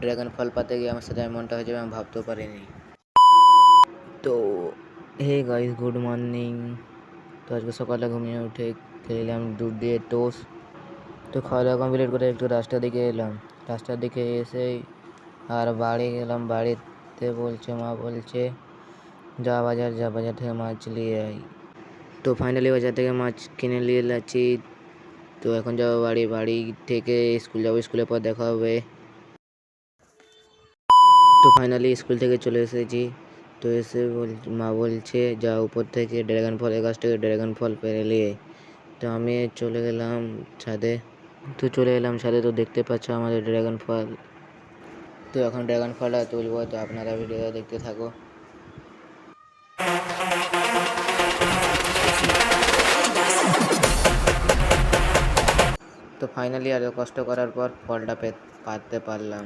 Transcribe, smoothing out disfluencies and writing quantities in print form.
Dragon ফল পাতে গিয়ে আমার সাথে এমনটা হয়ে যাবে আমি ভাবতেও পারিনি। তো হে গাইস, গুড মর্নিং। তো আজকে সকালে ঘুমিয়ে উঠে খেলাম দুধ দিয়ে টোস্ট। তো খাওয়া দাওয়া কমপ্লিট করে একটু রাস্তার দিকে এলাম। রাস্তার দিকে এসেই আর বাড়ি গেলাম। বাড়িতে মা বলছে যা বাজার থেকে মাছ নিয়ে আই। তো ফাইনালি বাজার থেকে মাছ কিনে নিয়ে যাচ্ছি। তো এখন যাবো বাড়ি থেকে স্কুল যাবো, স্কুলের পর দেখা হবে। তো ফাইনালি স্কুল থেকে চলে এসেছি। তো এসে মা বলছে যা উপর থেকে ড্রাগন ফলের গাছ থেকে ড্রাগন ফল পেরে নিয়ে। তো আমি চলে গেলাম ছাদে। তো দেখতে পাচ্ছ আমাদের ড্রাগন ফল। তো এখন ড্রাগন ফলটা তুলবো। তো আপনারা ভিডিওটা দেখতে থাকো। তো ফাইনালি এত কষ্ট করার পর ফলটা পারতে পারলাম।